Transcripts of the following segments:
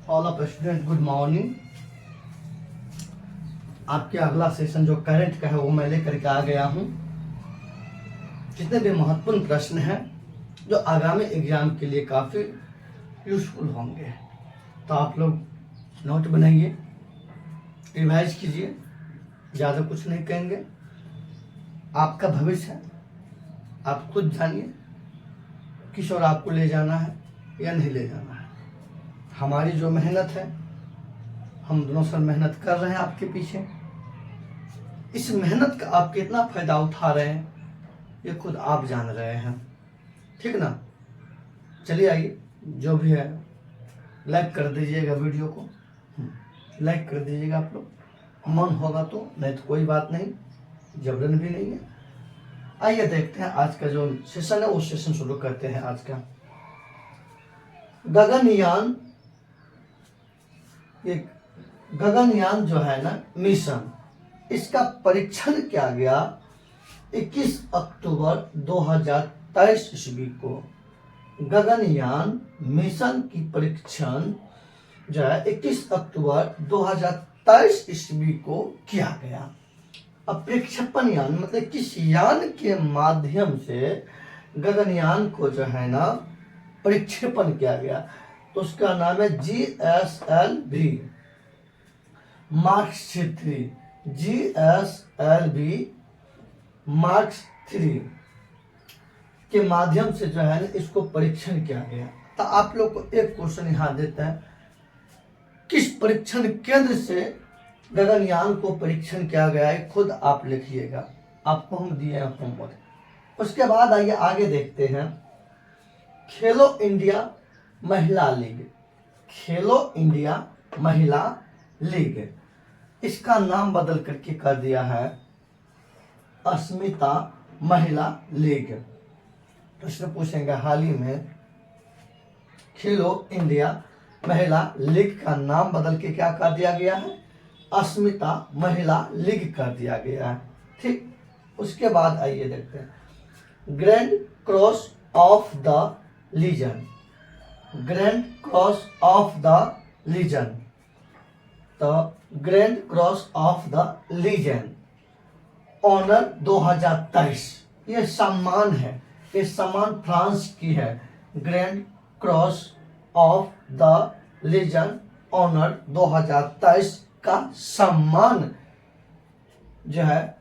All of student good morning. आपके अगला session जो करंट का है वो मैं लेकर के आ गया हूँ। जितने भी महत्वपूर्ण प्रश्न हैं जो आगामी एग्जाम के लिए काफ़ी यूजफुल होंगे, तो आप लोग नोट बनाइए, रिवाइज कीजिए। ज़्यादा कुछ नहीं कहेंगे। आपका भविष्य है, आप खुद जानिए किस ओर आपको ले जाना है या नहीं ले जाना है। हमारी जो मेहनत है, हम दोनों सर मेहनत कर रहे हैं आपके पीछे। इस मेहनत का आप कितना फायदा उठा रहे हैं ये खुद आप जान रहे हैं, ठीक ना। चलिए आइए, जो भी है लाइक कर दीजिएगा, वीडियो को लाइक कर दीजिएगा आप लोग। मन होगा तो, नहीं तो कोई बात नहीं, जबरन भी नहीं है। आइए देखते हैं आज का जो सेशन है वो सेशन शुरू करते हैं। आज का गगनयान, ये गगनयान जो है ना मिशन, इसका परीक्षण किया गया 21 अक्टूबर 2023 ईस्वी को। गगनयान मिशन की परीक्षण जो है 21 अक्टूबर 2023 ईस्वी को किया गया। अब प्रक्षेपण यान मतलब किस यान के माध्यम से गगनयान को जो है ना प्रक्षेपण किया गया, तो उसका नाम है GSLV Mark 3, GSLV Mark 3 के माध्यम से जो है ना इसको परीक्षण किया गया। तो आप लोग को एक क्वेश्चन यहाँ देता है, किस परीक्षण केंद्र से गगनयान को परीक्षण किया गया है, खुद आप लिखिएगा। आपको हम दिए हैं होमवर्क। उसके बाद आइए आगे देखते हैं। खेलो इंडिया महिला लीग, खेलो इंडिया महिला लीग, इसका नाम बदल करके कर दिया है अस्मिता महिला लीग। प्रश्न पूछेंगे हाल ही में, खेलो इंडिया महिला लीग का नाम बदल के क्या कर दिया गया है, अस्मिता महिला लीग कर दिया गया है, ठीक। उसके बाद आइए देखते हैं grand cross of the Legion, grand cross of the Legion, तो grand cross of the legion honour 2023, ये सम्मान है, ये सम्मान फ्रांस की है। Grand cross of the legion honour 2023 का सम्मान जो है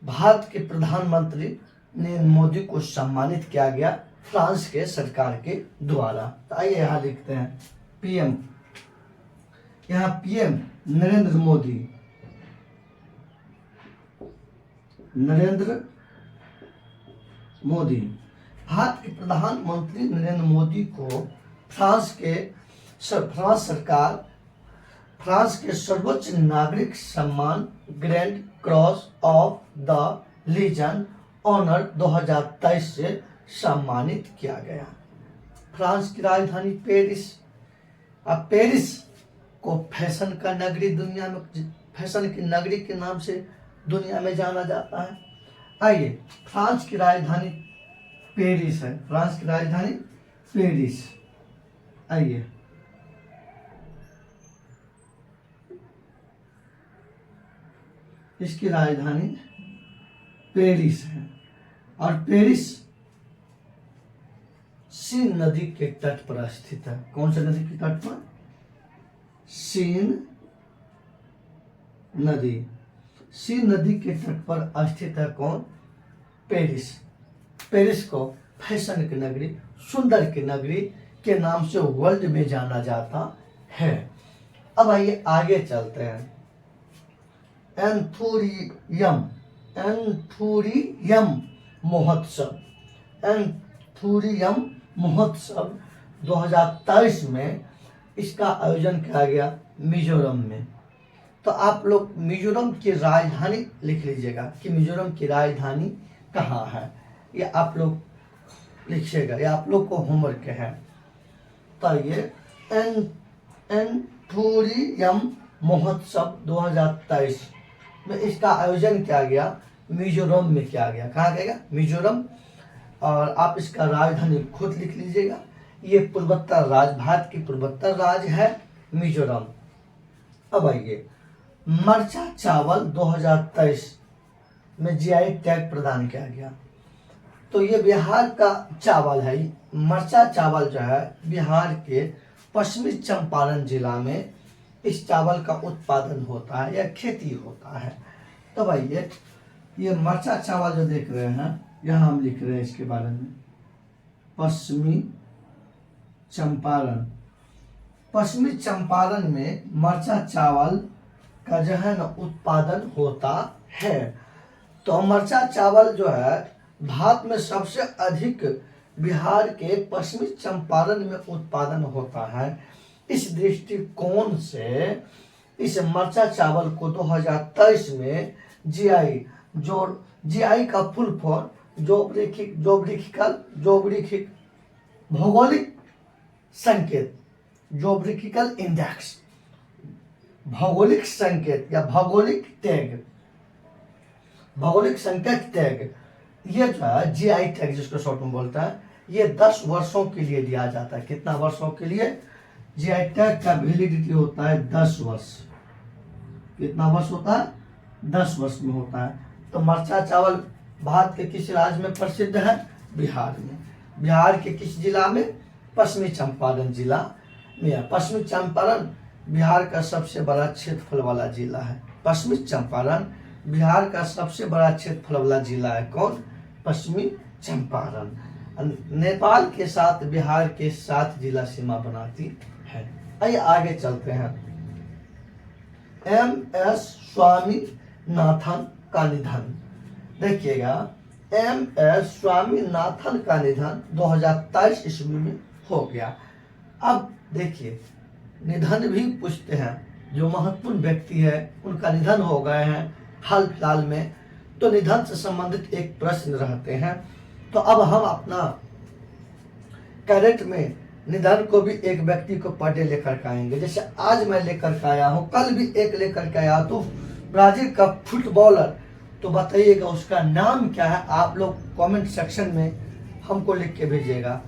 भारत के प्रधानमंत्री नरेंद्र मोदी को सम्मानित किया गया फ्रांस के सरकार के द्वारा। तो आइए यहाँ लिखते हैं पीएम, यहाँ पीएम नरेंद्र मोदी, नरेंद्र मोदी, भारत के प्रधानमंत्री नरेंद्र मोदी को फ्रांस सरकार फ्रांस के सर्वोच्च नागरिक सम्मान grand cross of the legion honour 2023 से सम्मानित किया गया। फ्रांस की राजधानी पेरिस, अब पेरिस को फैशन का नगरी, दुनिया में फैशन की नगरी के नाम से दुनिया में जाना जाता है। आइए, फ्रांस की राजधानी पेरिस है, फ्रांस की राजधानी पेरिस। आइए, इसकी राजधानी पेरिस है और पेरिस सीन नदी के तट पर स्थित है। कौन सा नदी के तट पर? सीन नदी, सीन नदी के तट पर स्थित है कौन? पेरिस। पेरिस को फैशन की नगरी, सुंदर की नगरी के नाम से वर्ल्ड में जाना जाता है। अब आइए आगे चलते हैं। एंथुरियम, एंथुरियम महोत्सव, एंथुरियम महोत्सव 2023 में इसका आयोजन किया गया मिजोरम में। तो आप लोग मिजोरम की राजधानी लिख लीजिएगा कि मिजोरम की राजधानी कहाँ है, ये आप लोग लिखिएगा, ये आप लोग को होमवर्क है। तो ये एंथुरियम महोत्सव 2023 में इसका आयोजन किया गया मिजोरम में किया गया। कहाँ किया गया? मिजोरम। और आप इसका राजधानी खुद लिख लीजिएगा। ये पूर्वोत्तर राज्य, भारत की पूर्वोत्तर राज्य है मिजोरम। अब आइए, मरचा चावल 2023 में जीआई टैग प्रदान किया गया। तो ये बिहार का चावल है। मरचा चावल जो है बिहार के पश्चिमी चंपारण जिला में इस चावल का उत्पादन होता है या खेती होता है। तो भाई ये मरचा चावल जो देख रहे हैं, यहाँ हम लिख रहे हैं इसके बारे में, पश्चिमी चंपारण। पश्चिमी चंपारण में मरचा चावल का जो है ना उत्पादन होता है। तो मरचा चावल जो है भारत में सबसे अधिक बिहार के पश्चिमी चंपारण में उत्पादन होता है। इस दृष्टिकोण से इस मरचा चावल को 2023 में जीआई का फुल फॉर्म जोग्राफिकल भौगोलिक संकेत, जोग्राफिकल इंडेक्स, भौगोलिक संकेत या भौगोलिक टैग, भौगोलिक संकेत टैग, ये जो है जीआई टैग जिसको शॉर्ट में बोलता है, ये 10 वर्षों के लिए दिया जाता है। कितना वर्षों के लिए? जीआई टैग का वैलिडिटी होता है 10 वर्ष। कितना वर्ष होता है? 10 वर्ष में होता है। तो मरचा चावल भारत के किस राज्य में प्रसिद्ध है? बिहार में। बिहार के किस जिला में? पश्चिमी चंपारण जिला में। पश्चिमी चंपारण बिहार का सबसे बड़ा क्षेत्रफल वाला जिला है। पश्चिमी चंपारण बिहार का सबसे बड़ा क्षेत्रफल वाला जिला है। कौन? पश्चिमी चंपारण। नेपाल के साथ बिहार के 7 जिला सीमा बनाती है। आइए आगे चलते हैं। MS स्वामीनाथन का निधन। देखिएगा, MS स्वामीनाथन का निधन 2023 ईस्वी में हो गया। अब देखिए, निधन भी पूछते हैं, जो महत्वपूर्ण व्यक्ति है उनका निधन हो गए हैं हाल फिलहाल में, तो निधन से संबंधित एक प्रश्न रहते हैं। तो अब हम अपना कैरेट में निधन को भी एक व्यक्ति को पर डे लेकर के आएंगे। जैसे आज मैं लेकर के आया हूँ, कल भी एक लेकर के आया, तो ब्राजील का फुटबॉलर। तो बताइएगा उसका नाम क्या है? आप लोग कमेंट सेक्शन में हमको लिख के भेजिएगा।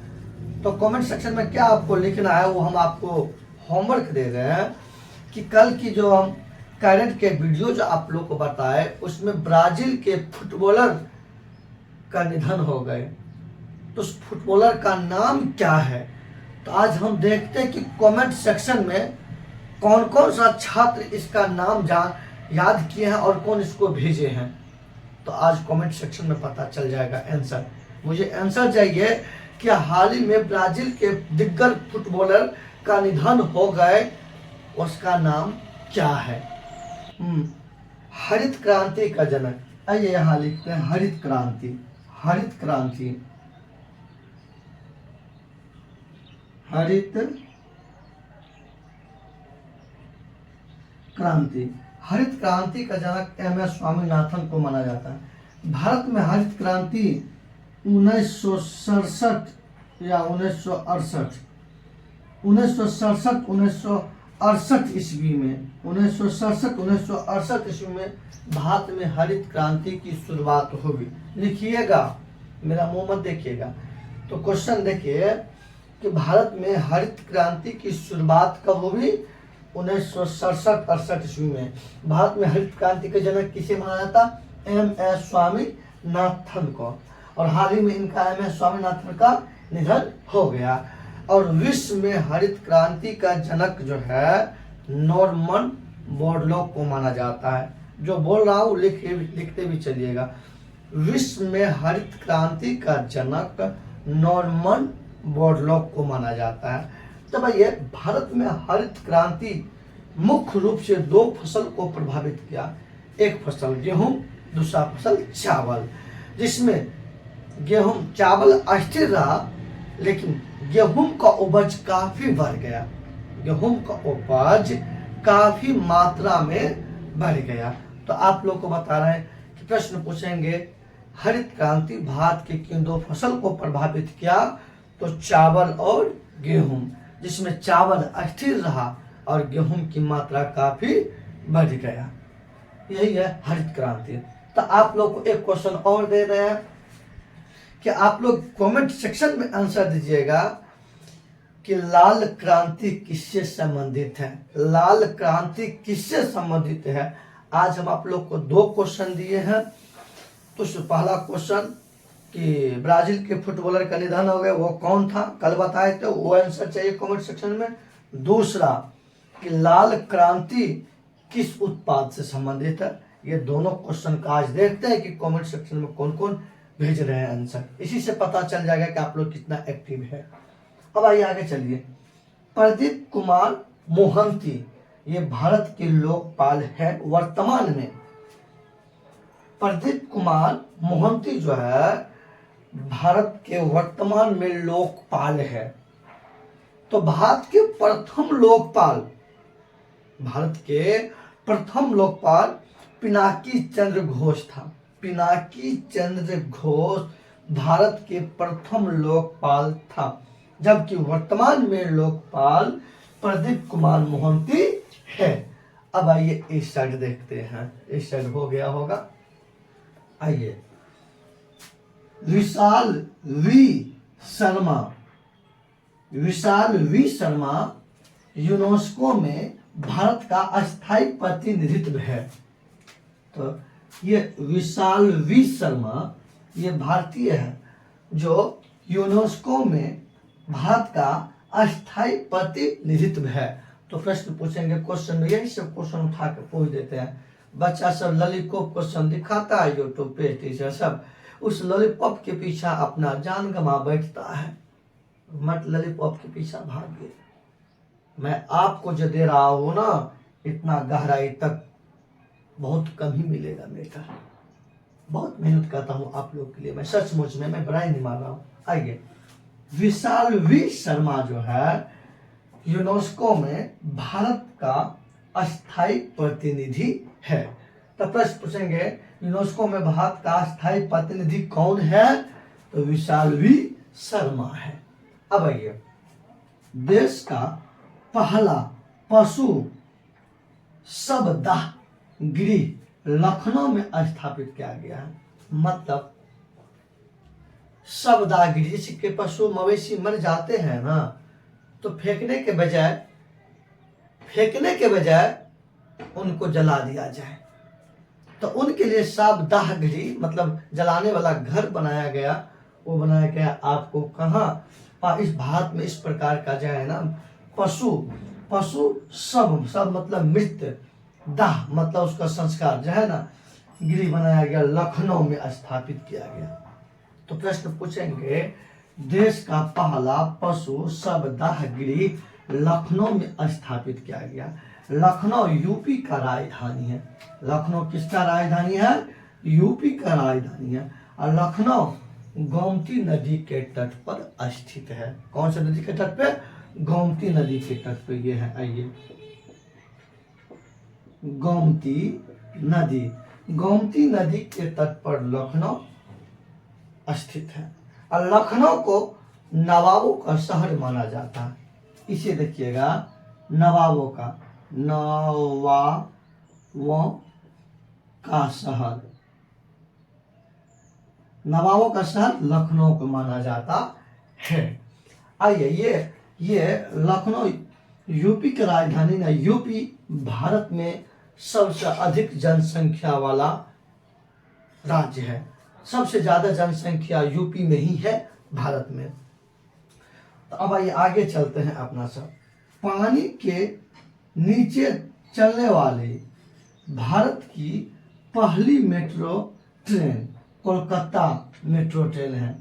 तो कमेंट सेक्शन में क्या आपको लिखना है वो हम आपको होमवर्क दे रहे हैं कि कल की जो हम कैरेट के वीडियो जो आप लोग को बताए, उसमें ब्राजील के फुटबॉलर का निधन हो गए। तो उस फुटबॉलर का नाम क्या है? तो आज हम देखते हैं कि कमेंट सेक्शन में कौन कौन सा छात्र इसका नाम याद किए हैं और कौन इसको भेजे हैं। तो आज कमेंट सेक्शन में पता चल जाएगा आंसर। मुझे आंसर चाहिए कि हाल ही में ब्राजील के दिग्गज फुटबॉलर का निधन हो गए, उसका नाम क्या है? हरित क्रांति का जनक। आइए यहाँ लिखते हैं हरित क्रांति। हरित क्रांति, हरित क्रांति। हरित क्रांति का जनक MS स्वामीनाथन को माना जाता है। भारत में हरित क्रांति 1967 या 1968 ईस्वी में 1967 ईस्वी में भारत में हरित क्रांति की शुरुआत होगी। लिखिएगा, मेरा मुंह मत देखिएगा। तो क्वेश्चन देखिए कि भारत में हरित क्रांति की शुरुआत कब होगी? 1967-68 ईस्वी में। भारत में हरित क्रांति के जनक किसे माना जाता? MS स्वामीनाथन को। और हाल ही में इनका MS स्वामीनाथन का निधन हो गया। और विश्व में हरित क्रांति का जनक जो है नॉर्मन बोरलॉग को माना जाता है। जो बोल रहा हूँ लिखते भी चलिएगा। विश्व में हरित क्रांति का जनक नॉर्मन बोरलॉग को माना जाता है। तो भैया, भारत में हरित क्रांति मुख्य रूप से 2 फसल को प्रभावित किया। एक फसल गेहूं, दूसरा फसल चावल। जिसमें गेहूं चावल अस्थिर रहा, लेकिन गेहूं का उपज काफी बढ़ गया। गेहूं का उपज काफी मात्रा में बढ़ गया। तो आप लोग को बता रहे हैं कि प्रश्न पूछेंगे, हरित क्रांति भारत के किन 2 फसल को प्रभावित किया? तो चावल और गेहूं। जिसमें चावल अस्थिर रहा और गेहूं की मात्रा काफी बढ़ गया। यही है हरित क्रांति। तो आप लोग को एक क्वेश्चन और दे रहे हैं कि आप लोग कमेंट सेक्शन में आंसर दीजिएगा कि लाल क्रांति किससे संबंधित है। लाल क्रांति किससे संबंधित है। आज हम आप लोग को 2 क्वेश्चन दिए हैं। तो पहला क्वेश्चन कि ब्राजील के फुटबॉलर का निधन हो गया, वो कौन था, कल बताए थे, वो आंसर चाहिए कमेंट सेक्शन में। दूसरा कि लाल क्रांति किस उत्पाद से संबंधित है। ये दोनों क्वेश्चन का आज देखते हैं कि कमेंट सेक्शन में कौन कौन भेज रहे हैं आंसर। इसी से पता चल जाएगा कि आप लोग कितना एक्टिव है। अब आइए आगे चलिए। प्रदीप कुमार मोहंती ये भारत के लोकपाल है वर्तमान में। प्रदीप कुमार मोहंती जो है भारत के वर्तमान में लोकपाल है। तो भारत के प्रथम लोकपाल पिनाकी चंद्र घोष था। पिनाकी चंद्र घोष भारत के प्रथम लोकपाल था, जबकि वर्तमान में लोकपाल प्रदीप कुमार मोहंती है। अब आइए इस साइड देखते हैं। इस साइड हो गया होगा। आइए, विशाल वी शर्मा यूनेस्को में भारत का अस्थायी प्रतिनिधित्व है। तो ये विशाल वी शर्मा ये भारतीय है जो यूनेस्को में भारत का अस्थायी प्रतिनिधित्व है। तो प्रश्न पूछेंगे, क्वेश्चन में यही सब क्वेश्चन उठा के पूछ देते हैं। बच्चा सब लॉलीपॉप क्वेश्चन दिखाता है यूट्यूब पे, टीचर सब उस लॉलीपॉप के पीछे अपना जान गंवा बैठता है। मत लॉलीपॉप के पीछे भागिए। मैं आपको जो दे रहा हूँ ना, इतना गहराई तक बहुत कम ही मिलेगा बेटा। बहुत मेहनत करता हूँ आप लोग के लिए, मैं सचमुच में, मैं बड़ाई नहीं मार रहा हूँ। आइए, विशाल वी शर्मा जो है यूनेस्को में भारत का अस्थायी प्रतिनिधि है। तो प्रश्न पूछेंगे यूनेस्को में भारत का अस्थायी प्रतिनिधि कौन है। तो विशाल वी शर्मा है। अब आइए, देश का पहला पशु शवदाह गृह लखनऊ में स्थापित किया गया है। मतलब शवदाह गृह, जैसे कि पशु मवेशी मर जाते हैं ना, तो फेंकने के बजाय उनको जला दिया जाए। तो उनके लिए शवदाह गृह मतलब जलाने वाला घर बनाया गया। वो बनाया गया आपको कहाँ, इस भारत में इस प्रकार का जो है ना, पशु शव मतलब मृत, दाह मतलब उसका संस्कार जो है ना, गृह बनाया गया, लखनऊ में स्थापित किया गया। तो प्रश्न पूछेंगे, देश का पहला पशु शवदाह गृह लखनऊ में स्थापित किया गया। लखनऊ यूपी का राजधानी है। लखनऊ किसका राजधानी है। यूपी का राजधानी है। और लखनऊ गोमती नदी के तट पर स्थित है। कौन सी नदी के तट पे। गोमती नदी के तट पे ये है। आइए, गोमती नदी के तट पर लखनऊ स्थित है। और लखनऊ को नवाबों का शहर माना जाता है। इसे देखिएगा, नवाबों का शहर लखनऊ को माना जाता है। आइए, ये लखनऊ यूपी की राजधानी है। यूपी भारत में सबसे अधिक जनसंख्या वाला राज्य है। सबसे ज्यादा जनसंख्या यूपी में ही है भारत में। तो अब आइए आगे चलते हैं अपना सब। पानी के नीचे चलने वाले भारत की पहली metro train Kolkata metro train है।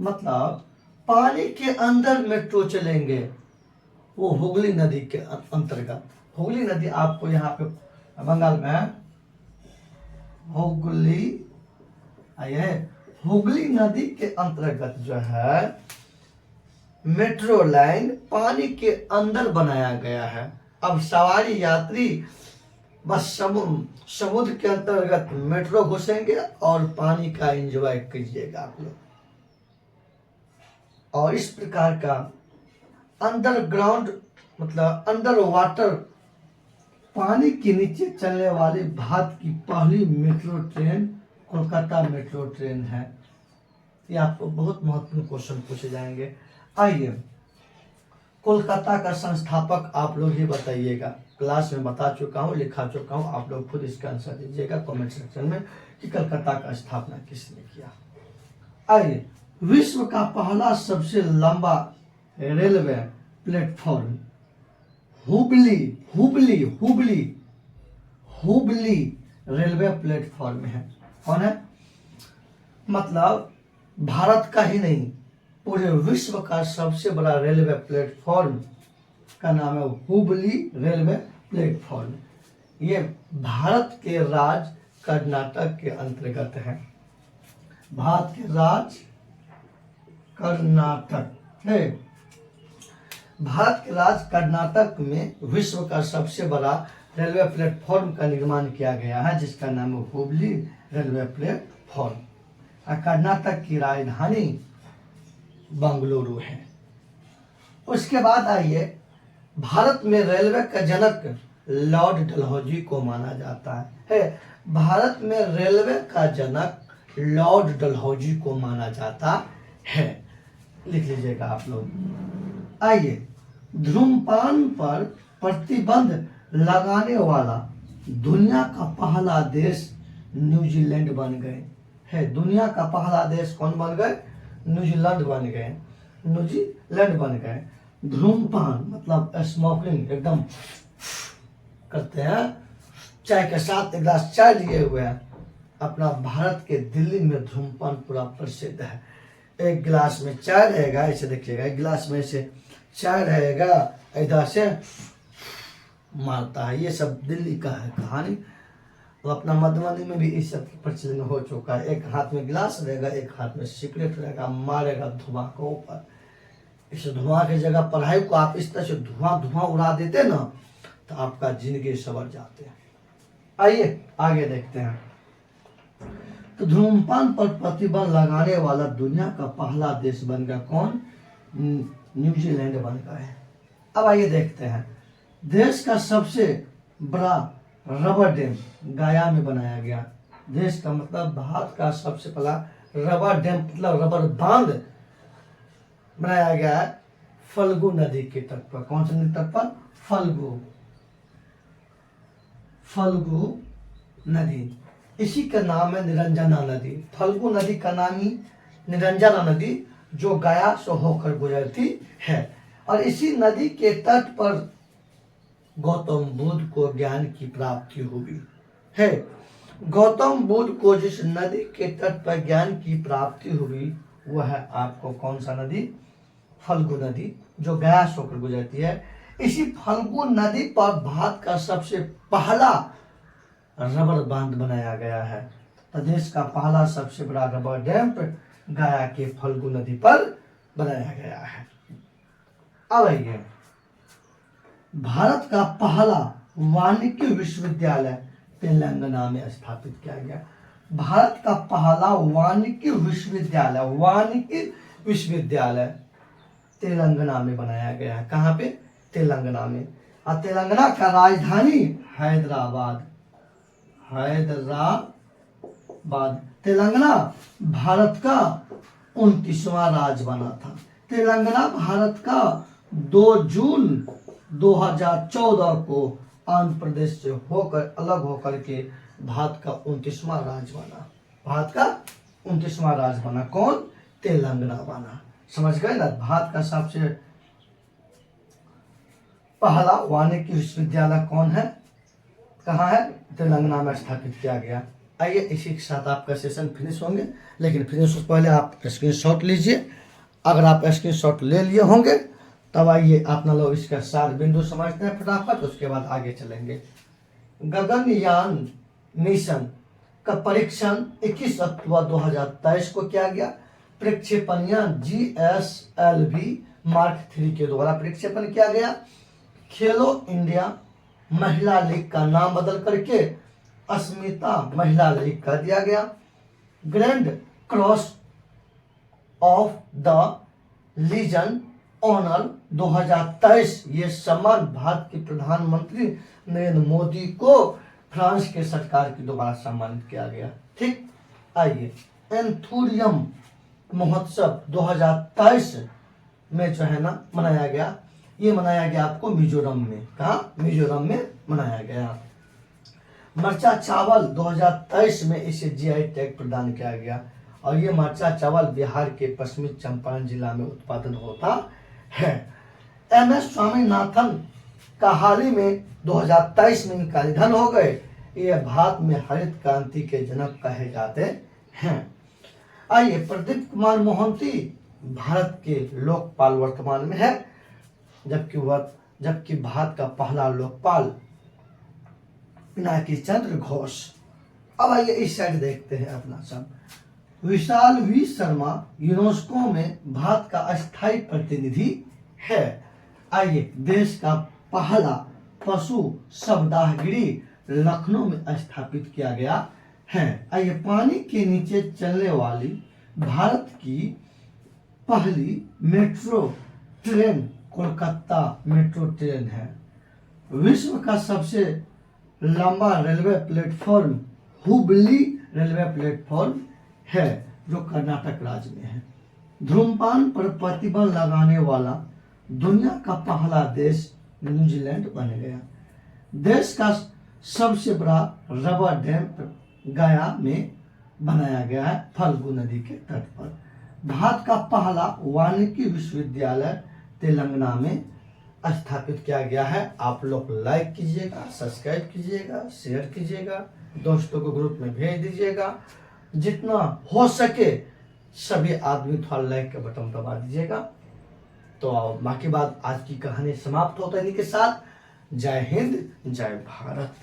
मतलब पानी के अंदर मेट्रो चलेंगे, वो हुगली नदी के अंतर्गत। हुगली नदी आपको यहाँ पे बंगाल में हुगली नदी के अंतर्गत जो है मेट्रो लाइन पानी के अंदर बनाया गया है। अब सवारी यात्री बस समुद्र के अंतर्गत मेट्रो घुसेंगे और पानी का एंजॉय कीजिएगा आप लोग। और इस प्रकार का अंडरग्राउंड मतलब अंडर वाटर पानी के नीचे चलने वाली भारत की पहली metro train Kolkata metro train है। ये आपको बहुत महत्वपूर्ण क्वेश्चन पूछे जाएंगे। आइए, कोलकाता का संस्थापक आप लोग ही बताइएगा। क्लास में बता चुका हूँ, लिखा चुका हूँ, आप लोग खुद इसका आंसर दीजिएगा कमेंट सेक्शन में कि कलकत्ता का स्थापना किसने किया। आइए, विश्व का पहला सबसे लंबा railway platform Hubli Hubli Hubli Hubli railway platform है। कौन है? मतलब भारत का ही नहीं, पूरे विश्व का सबसे बड़ा रेलवे प्लेटफॉर्म का नाम है हुबली रेलवे प्लेटफॉर्म। ये भारत के राज्य कर्नाटक के अंतर्गत है। भारत के राज्य कर्नाटक है। भारत के राज्य कर्नाटक में विश्व का सबसे बड़ा रेलवे प्लेटफॉर्म का निर्माण किया गया है, जिसका नाम है हुबली रेलवे प्लेटफॉर्म। कर्नाटक की राजधानी बंगलुरु है। उसके बाद आइए, भारत में रेलवे का जनक लॉर्ड डलहौजी को माना जाता है। भारत में रेलवे का जनक लॉर्ड डलहौजी को माना जाता है। लिख लीजिएगा आप लोग। आइए, धूम्रपान पर प्रतिबंध लगाने वाला दुनिया का पहला देश न्यूजीलैंड बन गए है। दुनिया का पहला देश कौन बन गए? न्यूजीलैंड बन गए। न्यूजीलैंड बन गए। धूम्रपान मतलब स्मोकिंग एकदम करते हैं, चाय के साथ एक गिलास चाय लिए हुए हैं। अपना भारत के दिल्ली में धूम्रपान पूरा प्रसिद्ध है। एक गिलास में चाय रहेगा, ऐसे देखिएगा, एक गिलास में से चाय रहेगा, इधर से मारता है। ये सब दिल्ली का है कहानी। तो अपना मधुबनी में भी इस सब की प्रचलन हो चुका है। एक हाथ में गिलास रहेगा, एक हाथ में सिगरेट रहेगा, मारेगा धुआं के ऊपर। इस धुआं की जगह पढ़ाई को आप इस तरह से धुआं उड़ा देते ना, तो आपका जिंदगी सवर जाते हैं। आइए आगे देखते हैं। तो धूम्रपान पर प्रतिबंध लगाने वाला दुनिया का पहला देश बन गया कौन? न्यूजीलैंड बन गया है। अब आइए देखते हैं, देश का सबसे बड़ा रबर डैम गया में बनाया गया। देश का मतलब भारत का सबसे पहला रबर डैम मतलब रबर बांध बनाया गया है फल्गु नदी के तट पर। कौन सी नदी तट पर? फल्गु नदी। इसी का नाम है निरंजना नदी। फल्गु नदी का नाम ही निरंजना नदी, जो गया से होकर गुजरती है। और इसी नदी के तट पर गौतम बुद्ध को ज्ञान की प्राप्ति हुई है। गौतम बुद्ध को जिस नदी के तट पर ज्ञान की प्राप्ति हुई, वह है आपको कौन सा नदी? फल्गु नदी, जो गया से होकर गुजरती है। इसी फल्गु नदी पर भारत का सबसे पहला रबर बांध बनाया गया है। तो देश का पहला सबसे बड़ा रबर डैम गया के फल्गु नदी पर बनाया गया है। अब आइए, भारत का पहला वानिकी विश्वविद्यालय तेलंगाना में स्थापित किया गया। भारत का पहला वानिकी विश्वविद्यालय तेलंगाना में बनाया गया है। कहाँ पे? तेलंगाना में। और तेलंगाना का राजधानी हैदराबाद। तेलंगाना भारत का 29वां राज्य बना था। तेलंगाना भारत का 2 जून 2014 को आंध्र प्रदेश से होकर अलग होकर के भारत का 29वां राज्य बना। भारत का 29वां राज्य बना कौन? तेलंगाना बना। समझ गए ना? भारत का सबसे पहला वानिकी विश्वविद्यालय कौन है? कहाँ है? तेलंगाना में स्थापित किया गया। आइए, इसी के साथ आपका सेशन फिनिश होंगे, लेकिन फिनिश से पहले आप स्क्रीनशॉट लीजिए। अगर आप स्क्रीनशॉट ले लिए होंगे तब आइए अपना लोग इसका 4 बिंदु समझते हैं फटाफट, उसके बाद आगे चलेंगे। गगनयान मिशन का परीक्षण 21 अक्टूबर 2023 को किया गया। प्रक्षेपणयान GSLV मार्क 3 के द्वारा प्रक्षेपण किया गया। खेलो इंडिया महिला लीग का नाम बदल करके अस्मिता महिला लीग कर दिया गया। Grand cross of the legion honour 2023, ये सम्मान भारत के प्रधानमंत्री नरेंद्र मोदी को फ्रांस के सरकार के द्वारा सम्मानित किया गया। ठीक, आइए, एंथुरियम महोत्सव 2023 में जो है ना मनाया गया। ये मनाया गया आपको मिजोरम में। कहा? मिजोरम में मनाया गया। मरचा चावल 2023 में इसे जीआई टैग प्रदान किया गया और ये मरचा चावल बिहार के पश्चिमी चंपारण जिला में उत्पादन होता है। एमएस स्वामीनाथन का हाल ही में 2023 में इनका निधन हो गए। ये भारत में हरित क्रांति के जनक कहे जाते हैं। आइए, प्रदीप कुमार मोहंती भारत के लोकपाल वर्तमान में है, जबकि भारत का पहला लोकपाल पिनाकी चंद्र घोष। अब आइए इस साइड देखते हैं अपना सब। विशाल वी शर्मा यूनेस्को में भारत का अस्थायी प्रतिनिधि है। आइए, देश का पहला पशु शवदाहगिरी लखनऊ में स्थापित किया गया है। आइए, पानी के नीचे चलने वाली भारत की पहली metro train Kolkata metro train है। विश्व का सबसे लंबा railway platform Hubli railway platform है, जो कर्नाटक राज्य में है। धूम्रपान पर प्रतिबंध लगाने वाला दुनिया का पहला देश न्यूजीलैंड बन गया। देश का सबसे बड़ा रबर डैम गया में बनाया गया है, फल्गु नदी के तट पर। भारत का पहला वानिकी विश्वविद्यालय तेलंगाना में स्थापित किया गया है। आप लोग लाइक कीजिएगा, सब्सक्राइब कीजिएगा, शेयर कीजिएगा, दोस्तों को ग्रुप में भेज दीजिएगा। जितना हो सके सभी आदमी थोड़ा लाइक का बटन दबा दीजिएगा। तो बाकी बात आज की कहानी समाप्त होता है इन्हीं के साथ। जय हिंद, जय भारत।